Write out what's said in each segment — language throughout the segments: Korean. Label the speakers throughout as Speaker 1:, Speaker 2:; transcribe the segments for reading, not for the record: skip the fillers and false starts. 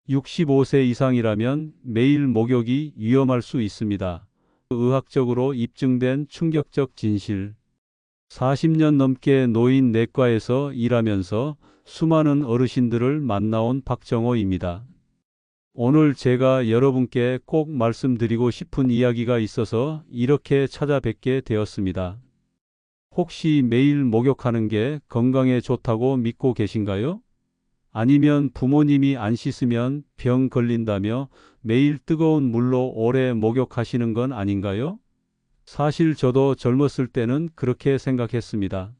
Speaker 1: 65세 이상이라면 매일 목욕이 위험할 수 있습니다. 의학적으로 입증된 충격적 진실. 40년 넘게 노인 내과에서 일하면서 수많은 어르신들을 만나온 박정호입니다. 오늘 제가 여러분께 꼭 말씀드리고 싶은 이야기가 있어서 이렇게 찾아뵙게 되었습니다. 혹시 매일 목욕하는 게 건강에 좋다고 믿고 계신가요? 아니면 부모님이 안 씻으면 병 걸린다며 매일 뜨거운 물로 오래 목욕하시는 건 아닌가요? 사실 저도 젊었을 때는 그렇게 생각했습니다.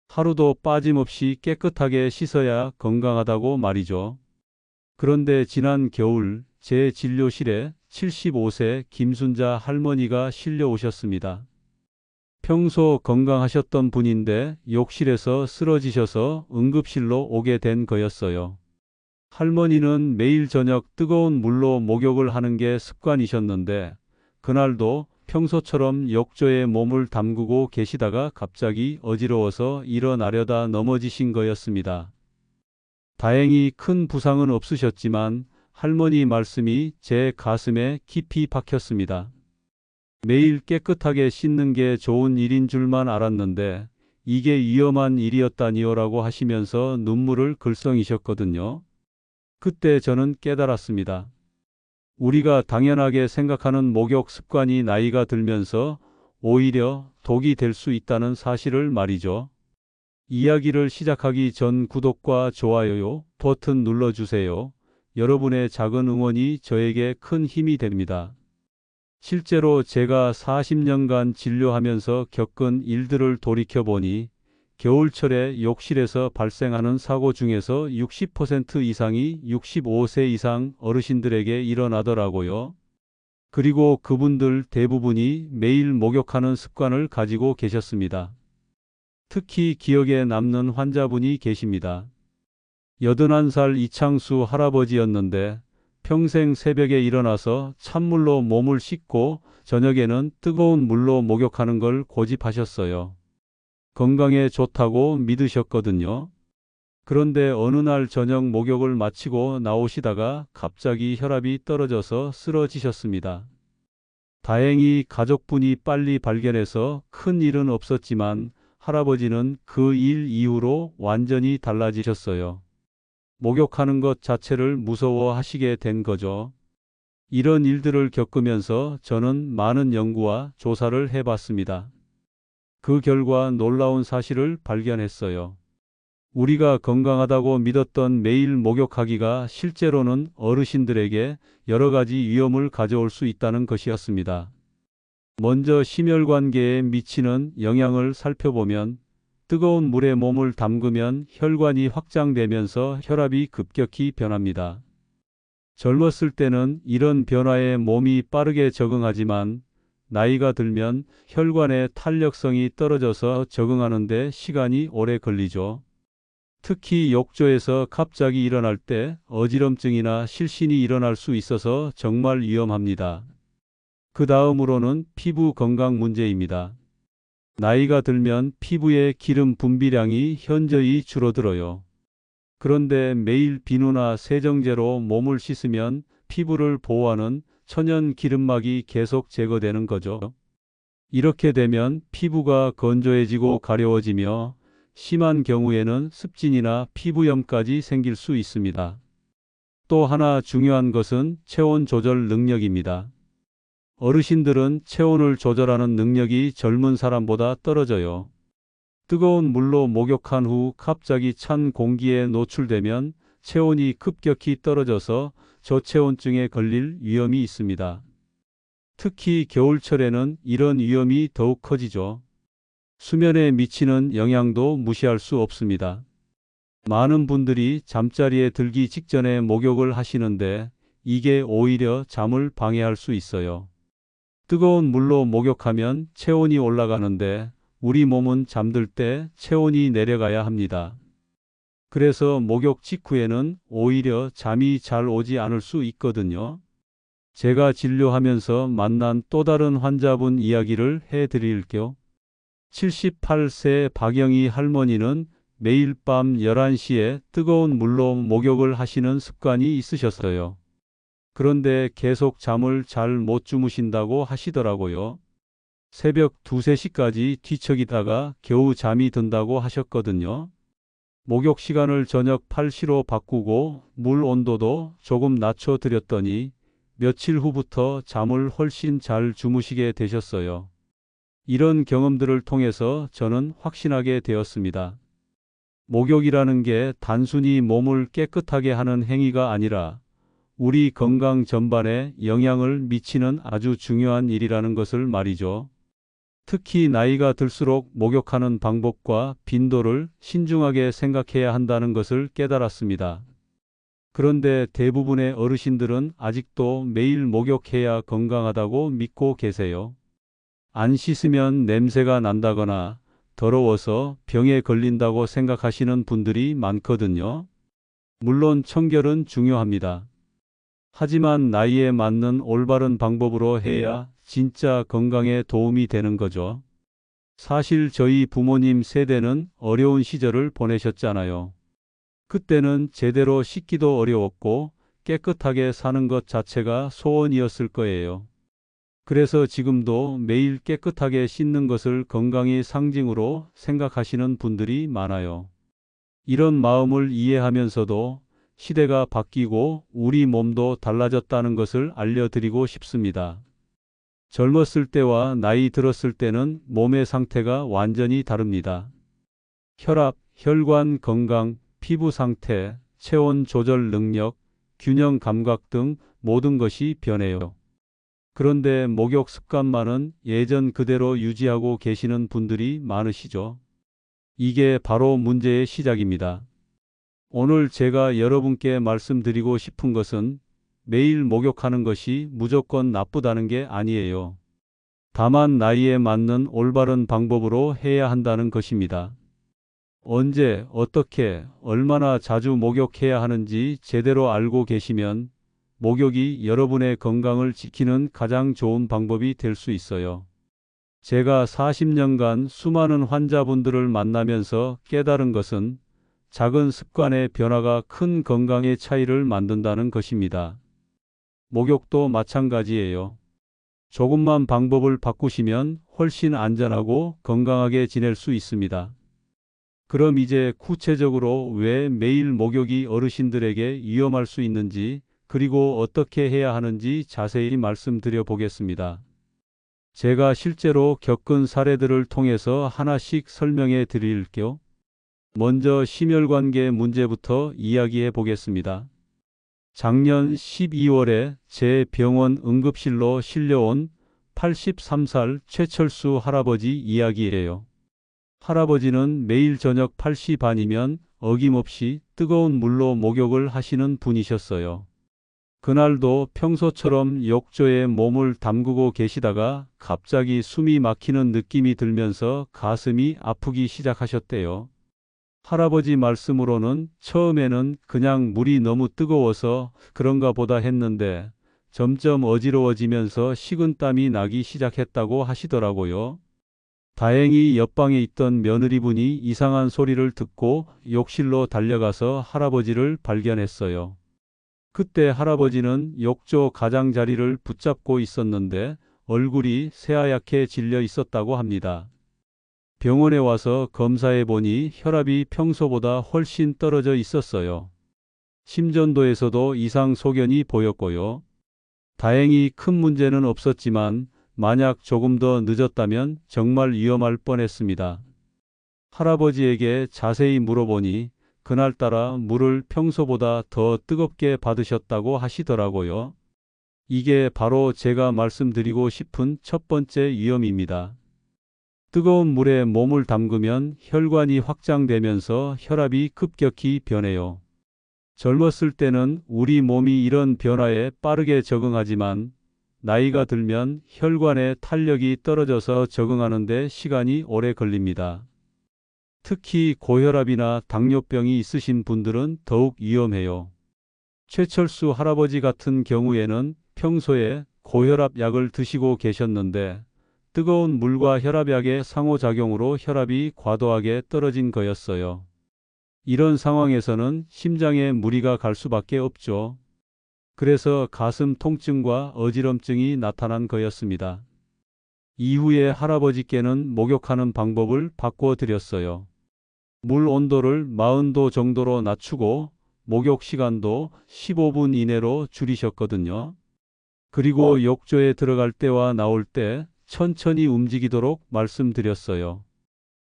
Speaker 1: 하루도 빠짐없이 깨끗하게 씻어야 건강하다고 말이죠. 그런데 지난 겨울 제 진료실에 75세 김순자 할머니가 실려오셨습니다. 평소 건강하셨던 분인데 욕실에서 쓰러지셔서 응급실로 오게 된 거였어요. 할머니는 매일 저녁 뜨거운 물로 목욕을 하는 게 습관이셨는데 그날도 평소처럼 욕조에 몸을 담그고 계시다가 갑자기 어지러워서 일어나려다 넘어지신 거였습니다. 다행히 큰 부상은 없으셨지만 할머니 말씀이 제 가슴에 깊이 박혔습니다. 매일 깨끗하게 씻는 게 좋은 일인 줄만 알았는데 이게 위험한 일이었다니요라고 하시면서 눈물을 글썽이셨거든요. 그때 저는 깨달았습니다. 우리가 당연하게 생각하는 목욕 습관이 나이가 들면서 오히려 독이 될 수 있다는 사실을 말이죠. 이야기를 시작하기 전 구독과 좋아요 버튼 눌러주세요. 여러분의 작은 응원이 저에게 큰 힘이 됩니다. 실제로 제가 40년간 진료하면서 겪은 일들을 돌이켜보니 겨울철에 욕실에서 발생하는 사고 중에서 60% 이상이 65세 이상 어르신들에게 일어나더라고요. 그리고 그분들 대부분이 매일 목욕하는 습관을 가지고 계셨습니다. 특히 기억에 남는 환자분이 계십니다. 81살 이창수 할아버지였는데 평생 새벽에 일어나서 찬물로 몸을 씻고 저녁에는 뜨거운 물로 목욕하는 걸 고집하셨어요. 건강에 좋다고 믿으셨거든요. 그런데 어느 날 저녁 목욕을 마치고 나오시다가 갑자기 혈압이 떨어져서 쓰러지셨습니다. 다행히 가족분이 빨리 발견해서 큰 일은 없었지만 할아버지는 그 일 이후로 완전히 달라지셨어요. 목욕하는 것 자체를 무서워하시게 된 거죠. 이런 일들을 겪으면서 저는 많은 연구와 조사를 해봤습니다. 그 결과 놀라운 사실을 발견했어요. 우리가 건강하다고 믿었던 매일 목욕하기가 실제로는 어르신들에게 여러 가지 위험을 가져올 수 있다는 것이었습니다. 먼저 심혈관계에 미치는 영향을 살펴보면 뜨거운 물에 몸을 담그면 혈관이 확장되면서 혈압이 급격히 변합니다. 젊었을 때는 이런 변화에 몸이 빠르게 적응하지만 나이가 들면 혈관의 탄력성이 떨어져서 적응하는 데 시간이 오래 걸리죠. 특히 욕조에서 갑자기 일어날 때 어지럼증이나 실신이 일어날 수 있어서 정말 위험합니다. 그 다음으로는 피부 건강 문제입니다. 나이가 들면 피부의 기름 분비량이 현저히 줄어들어요. 그런데 매일 비누나 세정제로 몸을 씻으면 피부를 보호하는 천연 기름막이 계속 제거되는 거죠. 이렇게 되면 피부가 건조해지고 가려워지며 심한 경우에는 습진이나 피부염까지 생길 수 있습니다. 또 하나 중요한 것은 체온 조절 능력입니다. 어르신들은 체온을 조절하는 능력이 젊은 사람보다 떨어져요. 뜨거운 물로 목욕한 후 갑자기 찬 공기에 노출되면 체온이 급격히 떨어져서 저체온증에 걸릴 위험이 있습니다. 특히 겨울철에는 이런 위험이 더욱 커지죠. 수면에 미치는 영향도 무시할 수 없습니다. 많은 분들이 잠자리에 들기 직전에 목욕을 하시는데 이게 오히려 잠을 방해할 수 있어요. 뜨거운 물로 목욕하면 체온이 올라가는데 우리 몸은 잠들 때 체온이 내려가야 합니다. 그래서 목욕 직후에는 오히려 잠이 잘 오지 않을 수 있거든요. 제가 진료하면서 만난 또 다른 환자분 이야기를 해드릴게요. 78세 박영희 할머니는 매일 밤 11시에 뜨거운 물로 목욕을 하시는 습관이 있으셨어요. 그런데 계속 잠을 잘 못 주무신다고 하시더라고요. 새벽 2, 3시까지 뒤척이다가 겨우 잠이 든다고 하셨거든요. 목욕 시간을 저녁 8시로 바꾸고 물 온도도 조금 낮춰 드렸더니 며칠 후부터 잠을 훨씬 잘 주무시게 되셨어요. 이런 경험들을 통해서 저는 확신하게 되었습니다. 목욕이라는 게 단순히 몸을 깨끗하게 하는 행위가 아니라 우리 건강 전반에 영향을 미치는 아주 중요한 일이라는 것을 말이죠. 특히 나이가 들수록 목욕하는 방법과 빈도를 신중하게 생각해야 한다는 것을 깨달았습니다. 그런데 대부분의 어르신들은 아직도 매일 목욕해야 건강하다고 믿고 계세요. 안 씻으면 냄새가 난다거나 더러워서 병에 걸린다고 생각하시는 분들이 많거든요. 물론 청결은 중요합니다. 하지만 나이에 맞는 올바른 방법으로 해야 진짜 건강에 도움이 되는 거죠. 사실 저희 부모님 세대는 어려운 시절을 보내셨잖아요. 그때는 제대로 씻기도 어려웠고 깨끗하게 사는 것 자체가 소원이었을 거예요. 그래서 지금도 매일 깨끗하게 씻는 것을 건강의 상징으로 생각하시는 분들이 많아요. 이런 마음을 이해하면서도 시대가 바뀌고 우리 몸도 달라졌다는 것을 알려드리고 싶습니다. 젊었을 때와 나이 들었을 때는 몸의 상태가 완전히 다릅니다. 혈압, 혈관 건강, 피부 상태, 체온 조절 능력, 균형 감각 등 모든 것이 변해요. 그런데 목욕 습관만은 예전 그대로 유지하고 계시는 분들이 많으시죠. 이게 바로 문제의 시작입니다. 오늘 제가 여러분께 말씀드리고 싶은 것은 매일 목욕하는 것이 무조건 나쁘다는 게 아니에요. 다만 나이에 맞는 올바른 방법으로 해야 한다는 것입니다. 언제, 어떻게, 얼마나 자주 목욕해야 하는지 제대로 알고 계시면 목욕이 여러분의 건강을 지키는 가장 좋은 방법이 될 수 있어요. 제가 40년간 수많은 환자분들을 만나면서 깨달은 것은 작은 습관의 변화가 큰 건강의 차이를 만든다는 것입니다. 목욕도 마찬가지예요. 조금만 방법을 바꾸시면 훨씬 안전하고 건강하게 지낼 수 있습니다. 그럼 이제 구체적으로 왜 매일 목욕이 어르신들에게 위험할 수 있는지 그리고 어떻게 해야 하는지 자세히 말씀드려 보겠습니다. 제가 실제로 겪은 사례들을 통해서 하나씩 설명해 드릴게요. 먼저 심혈관계 문제부터 이야기해 보겠습니다. 작년 12월에 제 병원 응급실로 실려온 83살 최철수 할아버지 이야기예요. 할아버지는 매일 저녁 8시 반이면 어김없이 뜨거운 물로 목욕을 하시는 분이셨어요. 그날도 평소처럼 욕조에 몸을 담그고 계시다가 갑자기 숨이 막히는 느낌이 들면서 가슴이 아프기 시작하셨대요. 할아버지 말씀으로는 처음에는 그냥 물이 너무 뜨거워서 그런가 보다 했는데 점점 어지러워지면서 식은땀이 나기 시작했다고 하시더라고요. 다행히 옆방에 있던 며느리분이 이상한 소리를 듣고 욕실로 달려가서 할아버지를 발견했어요. 그때 할아버지는 욕조 가장자리를 붙잡고 있었는데 얼굴이 새하얗게 질려 있었다고 합니다. 병원에 와서 검사해 보니 혈압이 평소보다 훨씬 떨어져 있었어요. 심전도에서도 이상 소견이 보였고요. 다행히 큰 문제는 없었지만 만약 조금 더 늦었다면 정말 위험할 뻔했습니다. 할아버지에게 자세히 물어보니 그날따라 물을 평소보다 더 뜨겁게 받으셨다고 하시더라고요. 이게 바로 제가 말씀드리고 싶은 첫 번째 위험입니다. 뜨거운 물에 몸을 담그면 혈관이 확장되면서 혈압이 급격히 변해요. 젊었을 때는 우리 몸이 이런 변화에 빠르게 적응하지만 나이가 들면 혈관의 탄력이 떨어져서 적응하는 데 시간이 오래 걸립니다. 특히 고혈압이나 당뇨병이 있으신 분들은 더욱 위험해요. 최철수 할아버지 같은 경우에는 평소에 고혈압 약을 드시고 계셨는데 뜨거운 물과 혈압약의 상호작용으로 혈압이 과도하게 떨어진 거였어요. 이런 상황에서는 심장에 무리가 갈 수밖에 없죠. 그래서 가슴 통증과 어지럼증이 나타난 거였습니다. 이후에 할아버지께는 목욕하는 방법을 바꿔 드렸어요. 물 온도를 40도 정도로 낮추고 목욕 시간도 15분 이내로 줄이셨거든요. 그리고 욕조에 들어갈 때와 나올 때 천천히 움직이도록 말씀드렸어요.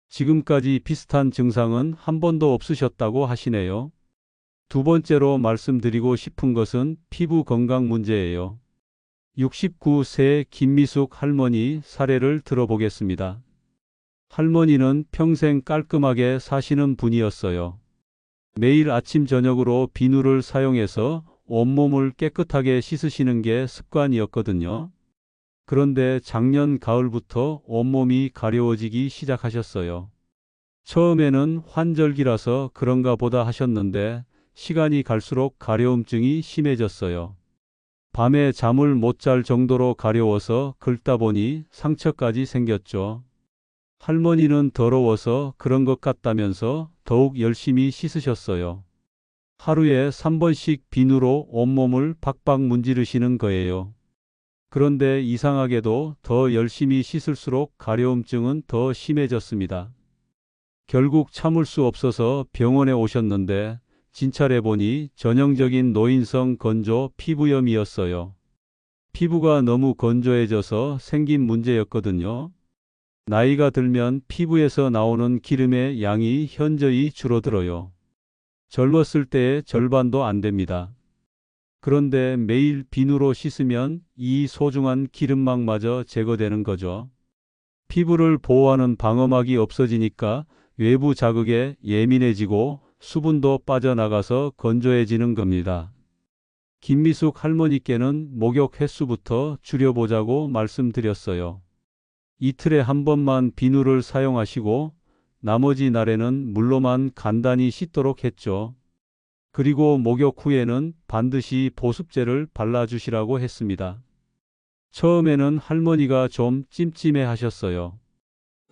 Speaker 1: 지금까지 비슷한 증상은 한 번도 없으셨다고 하시네요. 두 번째로 말씀드리고 싶은 것은 피부 건강 문제예요. 69세 김미숙 할머니 사례를 들어보겠습니다. 할머니는 평생 깔끔하게 사시는 분이었어요. 매일 아침 저녁으로 비누를 사용해서 온몸을 깨끗하게 씻으시는 게 습관이었거든요. 그런데 작년 가을부터 온몸이 가려워지기 시작하셨어요. 처음에는 환절기라서 그런가 보다 하셨는데 시간이 갈수록 가려움증이 심해졌어요. 밤에 잠을 못 잘 정도로 가려워서 긁다 보니 상처까지 생겼죠. 할머니는 더러워서 그런 것 같다면서 더욱 열심히 씻으셨어요. 하루에 3번씩 비누로 온몸을 박박 문지르시는 거예요. 그런데 이상하게도 더 열심히 씻을수록 가려움증은 더 심해졌습니다. 결국 참을 수 없어서 병원에 오셨는데 진찰해 보니 전형적인 노인성 건조 피부염이었어요. 피부가 너무 건조해져서 생긴 문제였거든요. 나이가 들면 피부에서 나오는 기름의 양이 현저히 줄어들어요. 젊었을 때의 절반도 안 됩니다. 그런데 매일 비누로 씻으면 이 소중한 기름막마저 제거되는 거죠. 피부를 보호하는 방어막이 없어지니까 외부 자극에 예민해지고 수분도 빠져나가서 건조해지는 겁니다. 김미숙 할머니께는 목욕 횟수부터 줄여보자고 말씀드렸어요. 이틀에 한 번만 비누를 사용하시고 나머지 날에는 물로만 간단히 씻도록 했죠. 그리고 목욕 후에는 반드시 보습제를 발라주시라고 했습니다. 처음에는 할머니가 좀 찜찜해 하셨어요.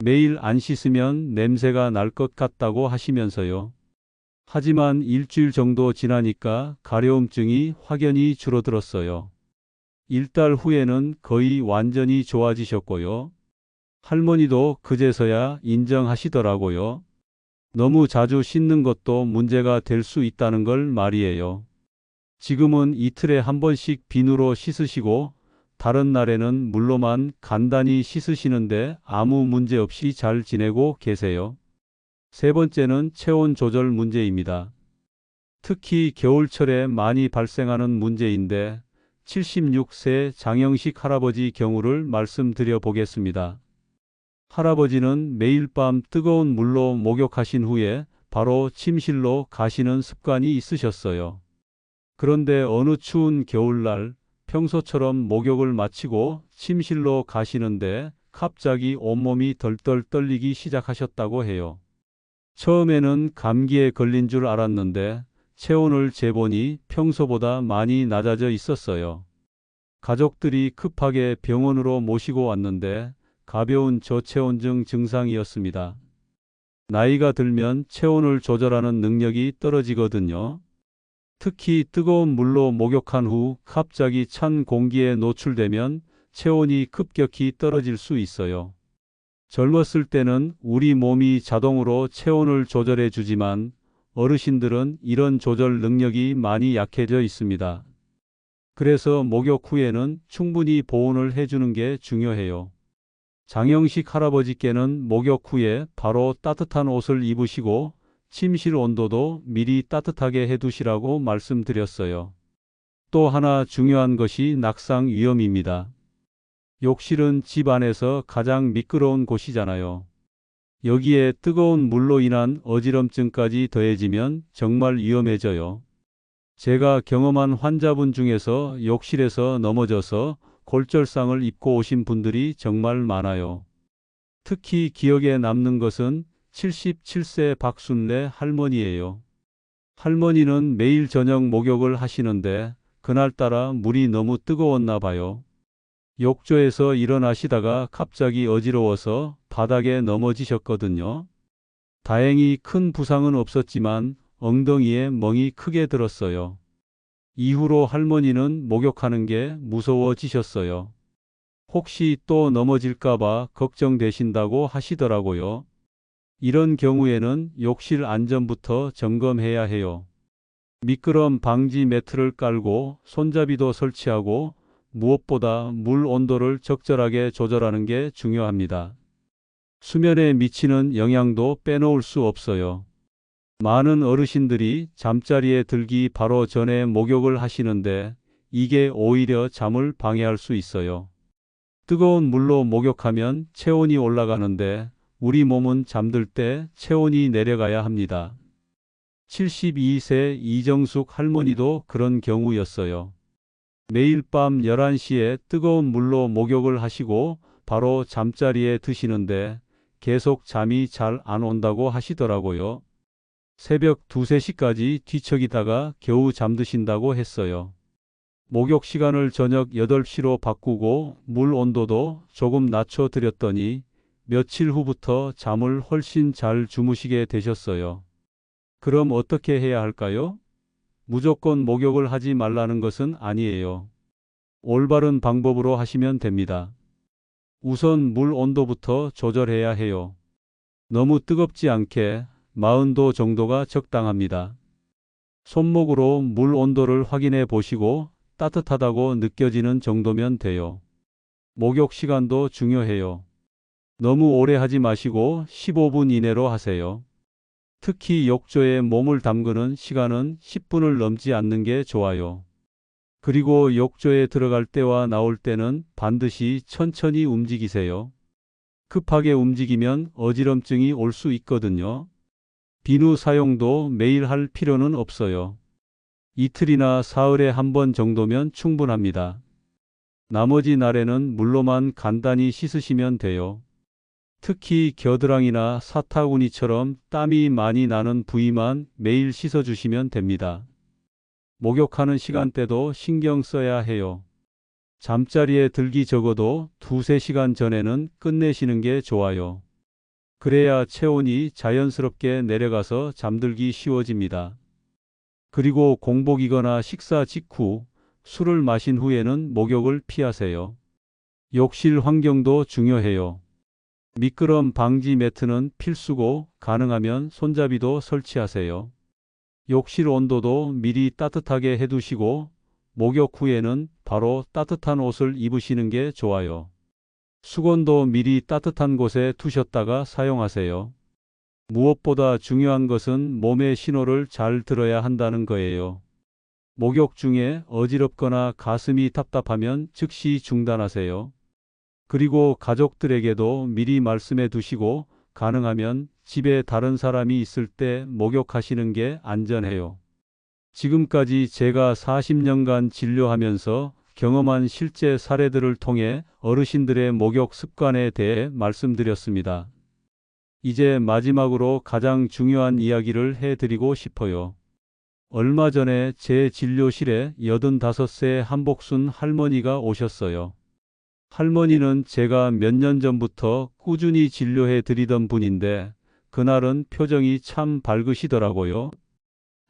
Speaker 1: 매일 안 씻으면 냄새가 날 것 같다고 하시면서요. 하지만 일주일 정도 지나니까 가려움증이 확연히 줄어들었어요. 1달 후에는 거의 완전히 좋아지셨고요. 할머니도 그제서야 인정하시더라고요. 너무 자주 씻는 것도 문제가 될 수 있다는 걸 말이에요. 지금은 이틀에 한 번씩 비누로 씻으시고 다른 날에는 물로만 간단히 씻으시는데 아무 문제 없이 잘 지내고 계세요. 세 번째는 체온 조절 문제입니다. 특히 겨울철에 많이 발생하는 문제인데 76세 장영식 할아버지 경우를 말씀드려 보겠습니다. 할아버지는 매일 밤 뜨거운 물로 목욕하신 후에 바로 침실로 가시는 습관이 있으셨어요. 그런데 어느 추운 겨울날 평소처럼 목욕을 마치고 침실로 가시는데 갑자기 온몸이 덜덜 떨리기 시작하셨다고 해요. 처음에는 감기에 걸린 줄 알았는데 체온을 재보니 평소보다 많이 낮아져 있었어요. 가족들이 급하게 병원으로 모시고 왔는데 가벼운 저체온증 증상이었습니다. 나이가 들면 체온을 조절하는 능력이 떨어지거든요. 특히 뜨거운 물로 목욕한 후 갑자기 찬 공기에 노출되면 체온이 급격히 떨어질 수 있어요. 젊었을 때는 우리 몸이 자동으로 체온을 조절해 주지만 어르신들은 이런 조절 능력이 많이 약해져 있습니다. 그래서 목욕 후에는 충분히 보온을 해주는 게 중요해요. 장영식 할아버지께는 목욕 후에 바로 따뜻한 옷을 입으시고 침실 온도도 미리 따뜻하게 해두시라고 말씀드렸어요. 또 하나 중요한 것이 낙상 위험입니다. 욕실은 집 안에서 가장 미끄러운 곳이잖아요. 여기에 뜨거운 물로 인한 어지럼증까지 더해지면 정말 위험해져요. 제가 경험한 환자분 중에서 욕실에서 넘어져서 골절상을 입고 오신 분들이 정말 많아요. 특히 기억에 남는 것은 77세 박순래 할머니예요. 할머니는 매일 저녁 목욕을 하시는데 그날따라 물이 너무 뜨거웠나 봐요. 욕조에서 일어나시다가 갑자기 어지러워서 바닥에 넘어지셨거든요. 다행히 큰 부상은 없었지만 엉덩이에 멍이 크게 들었어요. 이후로 할머니는 목욕하는 게 무서워지셨어요. 혹시 또 넘어질까봐 걱정되신다고 하시더라고요. 이런 경우에는 욕실 안전부터 점검해야 해요. 미끄럼 방지 매트를 깔고 손잡이도 설치하고 무엇보다 물 온도를 적절하게 조절하는 게 중요합니다. 수면에 미치는 영향도 빼놓을 수 없어요. 많은 어르신들이 잠자리에 들기 바로 전에 목욕을 하시는데 이게 오히려 잠을 방해할 수 있어요. 뜨거운 물로 목욕하면 체온이 올라가는데 우리 몸은 잠들 때 체온이 내려가야 합니다. 72세 이정숙 할머니도 그런 경우였어요. 매일 밤 11시에 뜨거운 물로 목욕을 하시고 바로 잠자리에 드시는데 계속 잠이 잘 안 온다고 하시더라고요. 새벽 2, 3시까지 뒤척이다가 겨우 잠드신다고 했어요. 목욕 시간을 저녁 8시로 바꾸고 물 온도도 조금 낮춰 드렸더니 며칠 후부터 잠을 훨씬 잘 주무시게 되셨어요. 그럼 어떻게 해야 할까요? 무조건 목욕을 하지 말라는 것은 아니에요. 올바른 방법으로 하시면 됩니다. 우선 물 온도부터 조절해야 해요. 너무 뜨겁지 않게 40도 정도가 적당합니다. 손목으로 물 온도를 확인해 보시고 따뜻하다고 느껴지는 정도면 돼요. 목욕 시간도 중요해요. 너무 오래 하지 마시고 15분 이내로 하세요. 특히 욕조에 몸을 담그는 시간은 10분을 넘지 않는 게 좋아요. 그리고 욕조에 들어갈 때와 나올 때는 반드시 천천히 움직이세요. 급하게 움직이면 어지럼증이 올 수 있거든요. 비누 사용도 매일 할 필요는 없어요. 이틀이나 사흘에 한 번 정도면 충분합니다. 나머지 날에는 물로만 간단히 씻으시면 돼요. 특히 겨드랑이나 사타구니처럼 땀이 많이 나는 부위만 매일 씻어주시면 됩니다. 목욕하는 시간대도 신경 써야 해요. 잠자리에 들기 적어도 2, 3시간 전에는 끝내시는 게 좋아요. 그래야 체온이 자연스럽게 내려가서 잠들기 쉬워집니다. 그리고 공복이거나 식사 직후 술을 마신 후에는 목욕을 피하세요. 욕실 환경도 중요해요. 미끄럼 방지 매트는 필수고 가능하면 손잡이도 설치하세요. 욕실 온도도 미리 따뜻하게 해두시고 목욕 후에는 바로 따뜻한 옷을 입으시는 게 좋아요. 수건도 미리 따뜻한 곳에 두셨다가 사용하세요. 무엇보다 중요한 것은 몸의 신호를 잘 들어야 한다는 거예요. 목욕 중에 어지럽거나 가슴이 답답하면 즉시 중단하세요. 그리고 가족들에게도 미리 말씀해 두시고 가능하면 집에 다른 사람이 있을 때 목욕하시는 게 안전해요. 지금까지 제가 40년간 진료하면서 경험한 실제 사례들을 통해 어르신들의 목욕 습관에 대해 말씀드렸습니다. 이제 마지막으로 가장 중요한 이야기를 해드리고 싶어요. 얼마 전에 제 진료실에 85세 한복순 할머니가 오셨어요. 할머니는 제가 몇 년 전부터 꾸준히 진료해 드리던 분인데 그날은 표정이 참 밝으시더라고요.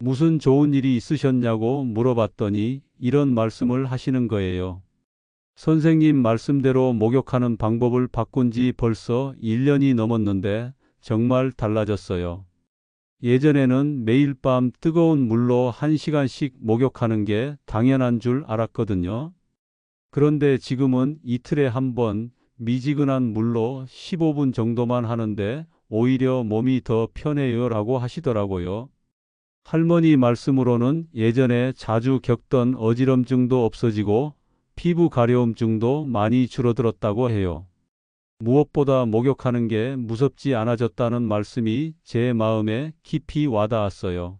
Speaker 1: 무슨 좋은 일이 있으셨냐고 물어봤더니 이런 말씀을 하시는 거예요. 선생님 말씀대로 목욕하는 방법을 바꾼 지 벌써 1년이 넘었는데 정말 달라졌어요. 예전에는 매일 밤 뜨거운 물로 1시간씩 목욕하는 게 당연한 줄 알았거든요. 그런데 지금은 이틀에 한 번 미지근한 물로 15분 정도만 하는데 오히려 몸이 더 편해요 라고 하시더라고요. 할머니 말씀으로는 예전에 자주 겪던 어지럼증도 없어지고 피부 가려움증도 많이 줄어들었다고 해요. 무엇보다 목욕하는 게 무섭지 않아졌다는 말씀이 제 마음에 깊이 와닿았어요.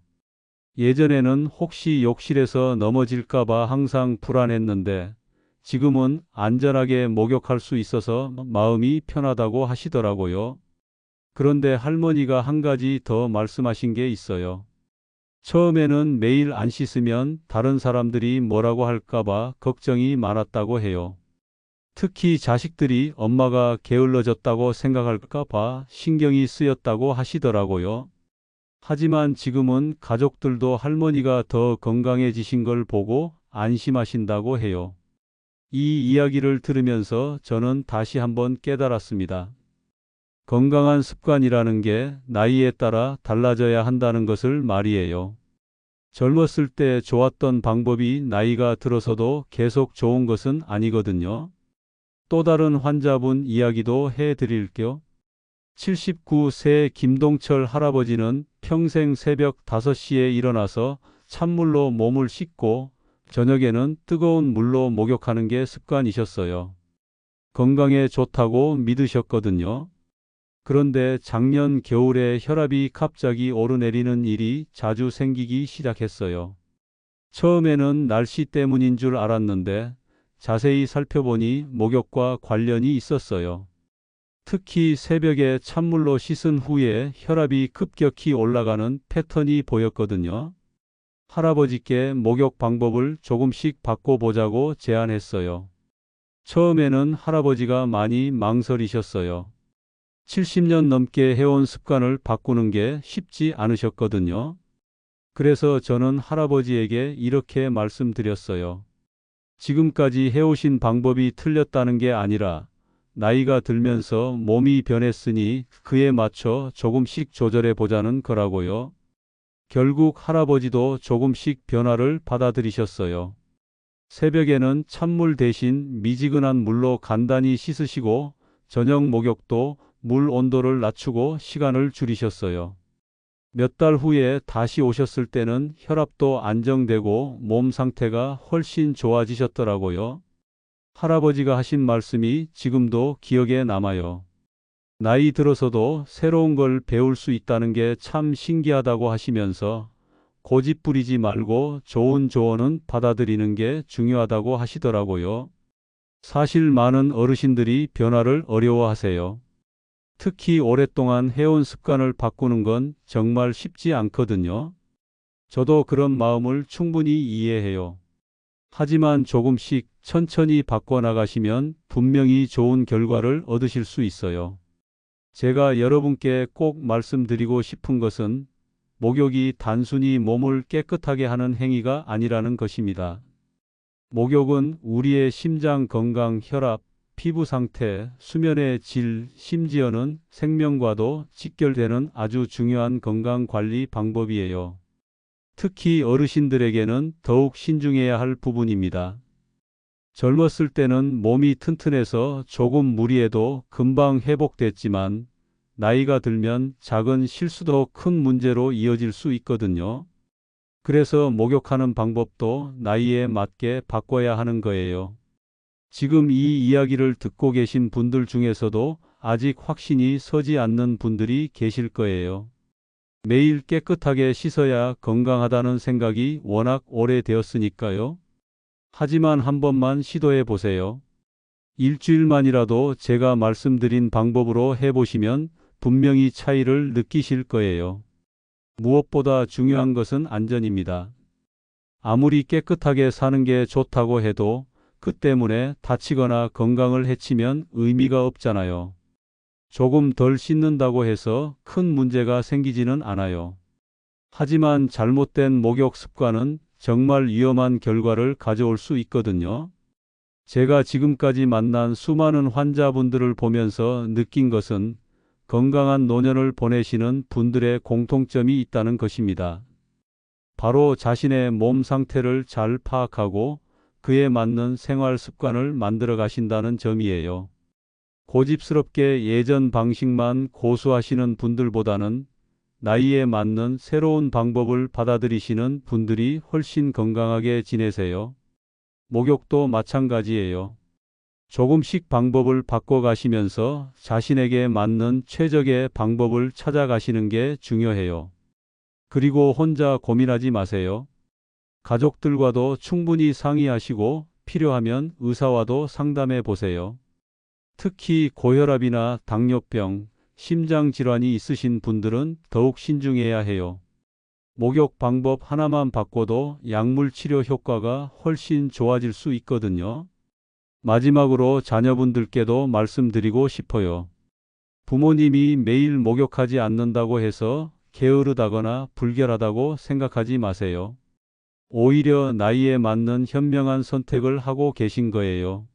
Speaker 1: 예전에는 혹시 욕실에서 넘어질까봐 항상 불안했는데 지금은 안전하게 목욕할 수 있어서 마음이 편하다고 하시더라고요. 그런데 할머니가 한 가지 더 말씀하신 게 있어요. 처음에는 매일 안 씻으면 다른 사람들이 뭐라고 할까봐 걱정이 많았다고 해요. 특히 자식들이 엄마가 게을러졌다고 생각할까 봐 신경이 쓰였다고 하시더라고요. 하지만 지금은 가족들도 할머니가 더 건강해지신 걸 보고 안심하신다고 해요. 이 이야기를 들으면서 저는 다시 한번 깨달았습니다. 건강한 습관이라는 게 나이에 따라 달라져야 한다는 것을 말이에요. 젊었을 때 좋았던 방법이 나이가 들어서도 계속 좋은 것은 아니거든요. 또 다른 환자분 이야기도 해드릴게요. 79세 김동철 할아버지는 평생 새벽 5시에 일어나서 찬물로 몸을 씻고 저녁에는 뜨거운 물로 목욕하는 게 습관이셨어요. 건강에 좋다고 믿으셨거든요. 그런데 작년 겨울에 혈압이 갑자기 오르내리는 일이 자주 생기기 시작했어요. 처음에는 날씨 때문인 줄 알았는데 자세히 살펴보니 목욕과 관련이 있었어요. 특히 새벽에 찬물로 씻은 후에 혈압이 급격히 올라가는 패턴이 보였거든요. 할아버지께 목욕 방법을 조금씩 바꿔보자고 제안했어요. 처음에는 할아버지가 많이 망설이셨어요. 70년 넘게 해온 습관을 바꾸는 게 쉽지 않으셨거든요. 그래서 저는 할아버지에게 이렇게 말씀드렸어요. 지금까지 해오신 방법이 틀렸다는 게 아니라 나이가 들면서 몸이 변했으니 그에 맞춰 조금씩 조절해 보자는 거라고요. 결국 할아버지도 조금씩 변화를 받아들이셨어요. 새벽에는 찬물 대신 미지근한 물로 간단히 씻으시고 저녁 목욕도 물 온도를 낮추고 시간을 줄이셨어요. 몇 달 후에 다시 오셨을 때는 혈압도 안정되고 몸 상태가 훨씬 좋아지셨더라고요. 할아버지가 하신 말씀이 지금도 기억에 남아요. 나이 들어서도 새로운 걸 배울 수 있다는 게 참 신기하다고 하시면서 고집 부리지 말고 좋은 조언은 받아들이는 게 중요하다고 하시더라고요. 사실 많은 어르신들이 변화를 어려워하세요. 특히 오랫동안 해온 습관을 바꾸는 건 정말 쉽지 않거든요. 저도 그런 마음을 충분히 이해해요. 하지만 조금씩 천천히 바꿔나가시면 분명히 좋은 결과를 얻으실 수 있어요. 제가 여러분께 꼭 말씀드리고 싶은 것은 목욕이 단순히 몸을 깨끗하게 하는 행위가 아니라는 것입니다. 목욕은 우리의 심장 건강, 혈압, 피부 상태, 수면의 질, 심지어는 생명과도 직결되는 아주 중요한 건강 관리 방법이에요. 특히 어르신들에게는 더욱 신중해야 할 부분입니다. 젊었을 때는 몸이 튼튼해서 조금 무리해도 금방 회복됐지만 나이가 들면 작은 실수도 큰 문제로 이어질 수 있거든요. 그래서 목욕하는 방법도 나이에 맞게 바꿔야 하는 거예요. 지금 이 이야기를 듣고 계신 분들 중에서도 아직 확신이 서지 않는 분들이 계실 거예요. 매일 깨끗하게 씻어야 건강하다는 생각이 워낙 오래되었으니까요. 하지만 한 번만 시도해 보세요. 일주일만이라도 제가 말씀드린 방법으로 해보시면 분명히 차이를 느끼실 거예요. 무엇보다 중요한 것은 안전입니다. 아무리 깨끗하게 사는 게 좋다고 해도 그 때문에 다치거나 건강을 해치면 의미가 없잖아요. 조금 덜 씻는다고 해서 큰 문제가 생기지는 않아요. 하지만 잘못된 목욕 습관은 정말 위험한 결과를 가져올 수 있거든요. 제가 지금까지 만난 수많은 환자분들을 보면서 느낀 것은 건강한 노년을 보내시는 분들의 공통점이 있다는 것입니다. 바로 자신의 몸 상태를 잘 파악하고 그에 맞는 생활 습관을 만들어 가신다는 점이에요. 고집스럽게 예전 방식만 고수하시는 분들보다는 나이에 맞는 새로운 방법을 받아들이시는 분들이 훨씬 건강하게 지내세요. 목욕도 마찬가지예요. 조금씩 방법을 바꿔가시면서 자신에게 맞는 최적의 방법을 찾아가시는 게 중요해요. 그리고 혼자 고민하지 마세요. 가족들과도 충분히 상의하시고 필요하면 의사와도 상담해 보세요. 특히 고혈압이나 당뇨병, 심장질환이 있으신 분들은 더욱 신중해야 해요. 목욕 방법 하나만 바꿔도 약물 치료 효과가 훨씬 좋아질 수 있거든요. 마지막으로 자녀분들께도 말씀드리고 싶어요. 부모님이 매일 목욕하지 않는다고 해서 게으르다거나 불결하다고 생각하지 마세요. 오히려 나이에 맞는 현명한 선택을 하고 계신 거예요.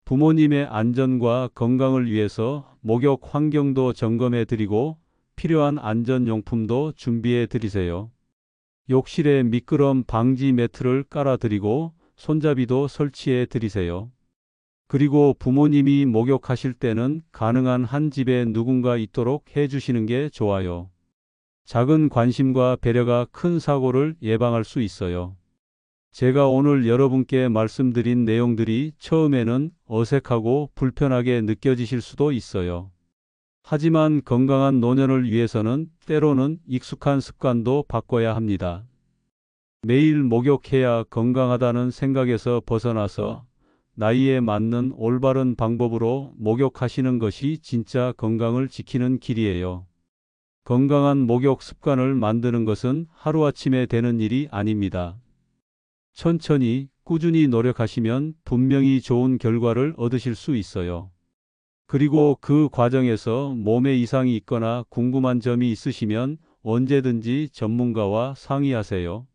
Speaker 1: 부모님의 안전과 건강을 위해서 목욕 환경도 점검해 드리고 필요한 안전용품도 준비해 드리세요. 욕실에 미끄럼 방지 매트를 깔아 드리고 손잡이도 설치해 드리세요. 그리고 부모님이 목욕하실 때는 가능한 한 집에 누군가 있도록 해 주시는 게 좋아요. 작은 관심과 배려가 큰 사고를 예방할 수 있어요. 제가 오늘 여러분께 말씀드린 내용들이 처음에는 어색하고 불편하게 느껴지실 수도 있어요. 하지만 건강한 노년을 위해서는 때로는 익숙한 습관도 바꿔야 합니다. 매일 목욕해야 건강하다는 생각에서 벗어나서 나이에 맞는 올바른 방법으로 목욕하시는 것이 진짜 건강을 지키는 길이에요. 건강한 목욕 습관을 만드는 것은 하루아침에 되는 일이 아닙니다. 천천히, 꾸준히 노력하시면 분명히 좋은 결과를 얻으실 수 있어요. 그리고 그 과정에서 몸에 이상이 있거나 궁금한 점이 있으시면 언제든지 전문가와 상의하세요.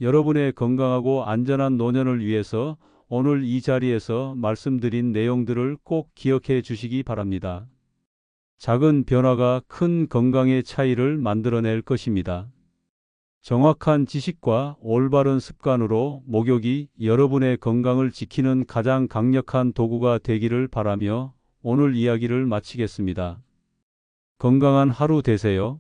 Speaker 1: 여러분의 건강하고 안전한 노년을 위해서 오늘 이 자리에서 말씀드린 내용들을 꼭 기억해 주시기 바랍니다. 작은 변화가 큰 건강의 차이를 만들어낼 것입니다. 정확한 지식과 올바른 습관으로 목욕이 여러분의 건강을 지키는 가장 강력한 도구가 되기를 바라며 오늘 이야기를 마치겠습니다. 건강한 하루 되세요.